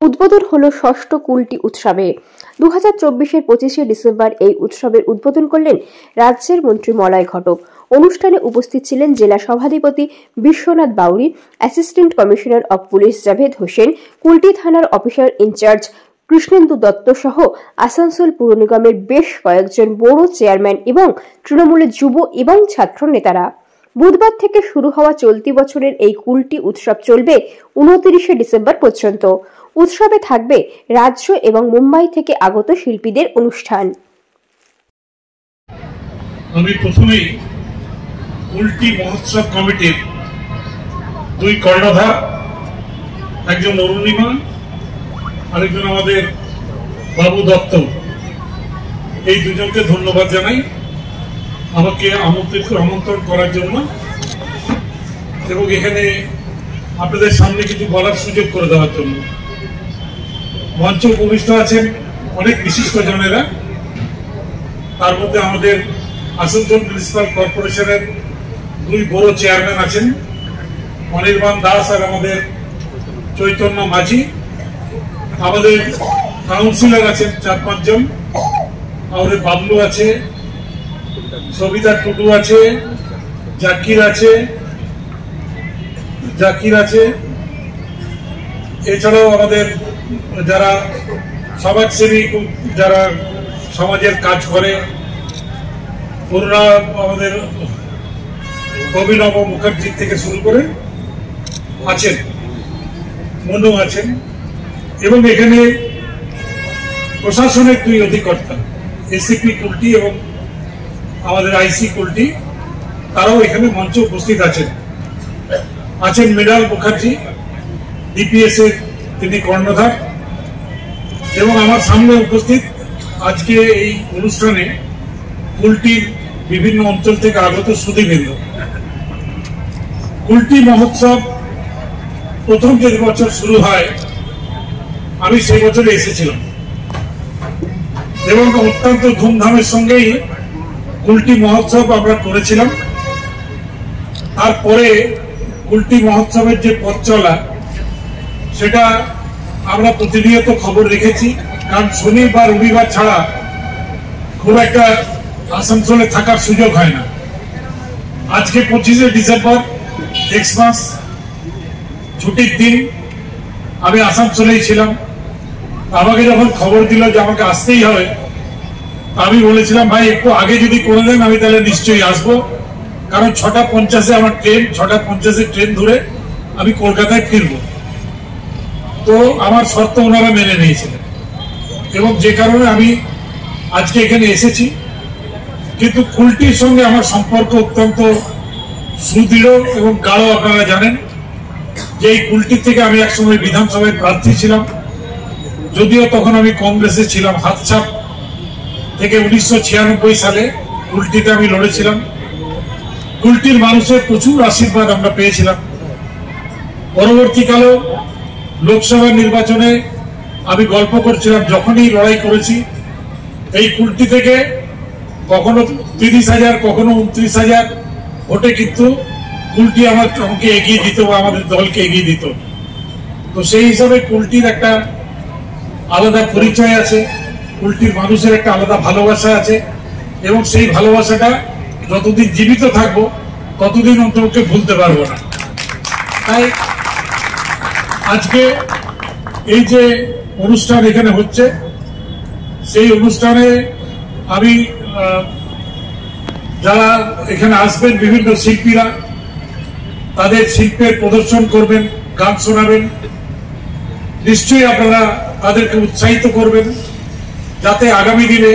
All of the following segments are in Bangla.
উদ্বোধন হলো ষষ্ঠ কুলটি উৎসবে। 2024-এর 25শে ডিসেম্বর এই উৎসবের উদ্বোধন করলেন রাজ্যের মন্ত্রী মলয় ঘটক। অনুষ্ঠানে উপস্থিত ছিলেন জেলা সভাধিপতি Biswanath Bauri, assistant commissioner of police Javed Hossain, Kulti থানার অফিসার ইনচার্জ কৃষ্ণেন্দু দত্ত সহ আসানসোল পুর নিগমের বেশ কয়েকজন বড় চেয়ারম্যান এবং তৃণমূলের যুব এবং ছাত্র নেতারা। বুধবার থেকে শুরু হওয়া চলতি বছরের এই কুলটি উৎসব চলবে 29শে ডিসেম্বর পর্যন্ত। উৎসবে থাকবে রাজ্য এবং মুম্বাই থেকে আগত শিল্পীদের অনুষ্ঠান। আমি প্রথমেই কুলটি মহোৎসব কমিটির দুই কর্ণধার, একজন অরুণিমা, আরেকজন আমাদের বাবু দত্ত, এই দুজনকে ধন্যবাদ জানাই আমাকে আমন্ত্রণ করার জন্য এবং এখানে আপনাদের সামনে কিছু বলার সুযোগ করে দেওয়ার জন্য। মঞ্চে উপবিষ্ট আছেন অনেক বিশিষ্ট জনেরা, তার মধ্যে আমাদের আসানসোল মিউনিসিপাল কর্পোরেশনের দুই বড় চেয়ারম্যান আছেন, অনির্বাণ দাস আর আমাদের চৈতন্য মাঝি। আমাদের কাউন্সিলর আছেন 4-5 জন, আমাদের বাবলু আছে, সবিতা টুডু আছে, জাকির আছে, এছাড়াও আমাদের যারা সমাজসেবী, যারা সমাজের কাজ করে, ওরা আমাদের অভিনব মুখার্জি থেকে শুরু করে আছেন, মনু আছেন, এবং এখানে প্রশাসনের দুই অধিকর্তা, এসিপি কুলটি এবং আমাদের আইসি কুলটি, তারাও এখানে মঞ্চে উপস্থিত আছেন মৃণাল মুখার্জি, ডিপিএস এর তিনি কর্ণধার, এবং আমার সামনে উপস্থিত আজকে এই অনুষ্ঠানে কুলটির বিভিন্ন অঞ্চল থেকে আগত সুধীবৃন্দ। কুলটি মহোৎসব প্রথম যে বছর শুরু হয়, আমি সেই বছরে এসেছিলাম এবং অত্যন্ত ধুমধামের সঙ্গেই কুলটি মহোৎসব আমরা করেছিলাম। তারপরে কুলটি মহোৎসবের যে পথ চলা, সেটা আমরা প্রতিনিয়ত খবর রেখেছি, কারণ শনি বা রবিবার ছাড়া খুব একটা আসানসোলে থাকার সুযোগ হয় না। আজকে 25শে ডিসেম্বর, এক্সমাস ছুটির দিন, আমি আসানসোলেই ছিলাম। আমাকে যখন খবর দিল যে আমাকে আসতেই হবে, আমি বলেছিলাম ভাই একটু আগে যদি করে দেন আমি তাহলে নিশ্চয়ই আসবো, কারণ 6:50-এ আমার ট্রেন, 6:50-এ ট্রেন ধরে আমি কলকাতায় ফিরবো। তো আমার শর্ত ওনারা মেনে নিয়েছিলেন এবং যে কারণে আমি আজকে এখানে এসেছি। কিন্তু কুলটির সঙ্গে আমার সম্পর্ক অত্যন্ত সুদৃঢ় এবং গাঢ়। আপনারা জানেন যে এই কুলটির থেকে আমি একসময় বিধানসভায় প্রার্থী ছিলাম, যদিও তখন আমি কংগ্রেসে ছিলাম। হাতছাপ থেকে 1996 সালে কুলটিতে আমি লড়েছিলাম। কুলটির মানুষের প্রচুর আশীর্বাদ আমরা পেয়েছিলাম। পরবর্তীকালেও লোকসভা নির্বাচনে আমি গল্প করছিলাম, যখনই লড়াই করেছি এই কুলটি থেকে কখনো 30,000, কখনো 29,000 ভোটে কিন্তু কুলটি আমাকে এগিয়ে দিত বা আমাদের দলকে এগিয়ে দিত। তো সেই হিসাবে কুলটির একটা আলাদা পরিচয় আছে, কুলটির মানুষের একটা আলাদা ভালোবাসা আছে, এবং সেই ভালোবাসাটা যতদিন জীবিত থাকবো ততদিন অন্তত ভুলতে পারবো না। তাই আজকে এই যে অনুষ্ঠান এখানে হচ্ছে, সেই অনুষ্ঠানে আমি যারা এখানে আসবেন, বিভিন্ন শিল্পীরা তাদের শিল্পের প্রদর্শন করবেন, গান শোনাবেন। নিশ্চয়ই আপনারা তাদেরকে উৎসাহিত করবেন যাতে আগামী দিনে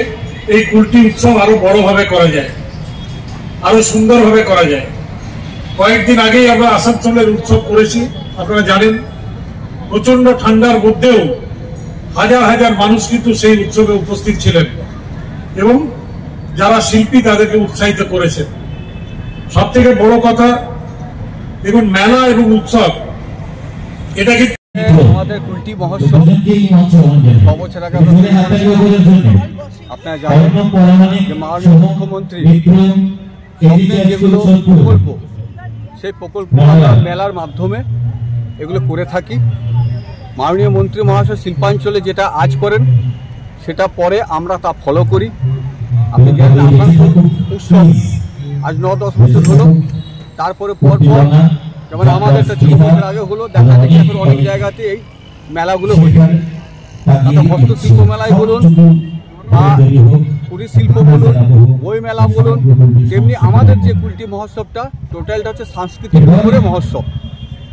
এই কুলটি উৎসব আরো বড়ভাবে করা যায়, আরো সুন্দরভাবে করা যায়। কয়েকদিন আগেই আমরা আসানসোলের উৎসব করেছি, আপনারা জানেন। প্রচন্ড ঠান্ডার মধ্যেও হাজার হাজার মানুষ কিন্তু সেই উৎসবে উপস্থিত ছিলেন এবং যারা শিল্পী তাদেরকে উৎসাহিত করেছেন। সব থেকে বড় কথা, দেখুন মেলা এবং উৎসব, এটা কিন্তু আমাদের কুলটি মহোৎসব 6 বছর আগে আপনারা জানেন যে মাননীয় মুখ্যমন্ত্রী যেগুলো প্রকল্প, সেই প্রকল্প আমরা মেলার মাধ্যমে এগুলো করে থাকি। মাননীয় মন্ত্রী মহাশয় শিল্পাঞ্চলে যেটা আজ করেন সেটা পরে আমরা তা ফলো করি। আপনি জানেন আসানসোল উৎসব আজ 9-10 বছর হলো, তারপরে পর যেমন আমাদের একটা 6 বছর আগে হলো, দেখা দেখি এখন অনেক জায়গাতে এই মেলাগুলো হচ্ছে। তাতে হস্তশিল্প মেলায় বলুন বা কুটির শিল্প বলুন, বই মেলা বলুন, তেমনি আমাদের যে কুলটি মহোৎসবটা টোটালটা হচ্ছে সাংস্কৃতিক উপরে মহোৎসব।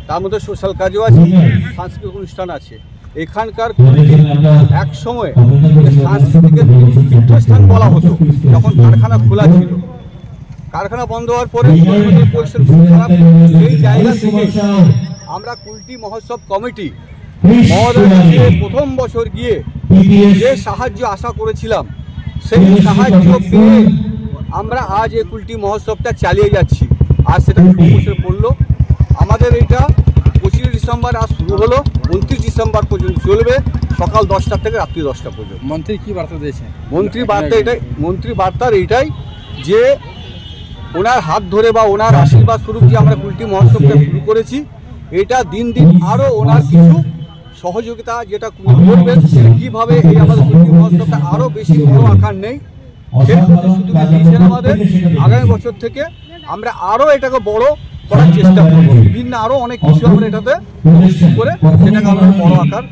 তার মধ্যে সোশ্যাল কাজও আছে, সাংস্কৃতিক অনুষ্ঠান আছে। এখানকার এক সময় সাংস্কৃতিকের তীর্থস্থান বলা হতো যখন কারখানা খোলা ছিল। কারখানা বন্ধ হওয়ার পরে পরিস্থিতি খুব খারাপ। সেই জায়গা থেকে আমরা কুলটি মহোৎসব কমিটি মহোদয়ের কাছে প্রথম বছর গিয়ে যে সাহায্য আশা করেছিলাম সেই সাহায্য পেয়ে আমরা আজ এই কুলটি মহোৎসবটা চালিয়ে যাচ্ছি। আজ সেটা 2 বছর পড়লো। আমাদের এইটা 25 ডিসেম্বর আজ শুরু হলো, 29 ডিসেম্বর পর্যন্ত চলবে, সকাল 10টা থেকে রাত্রি 10টা পর্যন্ত। মন্ত্রী কি বার্তা দিয়েছেন? মন্ত্রী বার্তার এইটাই যে ওনার হাত ধরে বা ওনার আশীর্বাদ স্বরূপ যে আমরা কুলটি মহোৎসবটা শুরু করেছি, এটা দিন দিন আরও ওনার কিছু সহযোগিতা যেটা করবেন, কীভাবে এই আমাদের কুলটি মহোৎসবটা আরও বেশি বড় আকার নেই সেই প্রতিশ্রুতি দিয়েছেন আমাদের। আগামী বছর থেকে আমরা আরও এটাকে বড় করার চেষ্টা করব, বিভিন্ন আরও অনেক কিছু আমরা এটাতে করে সেটাকে আমরা বড় আকার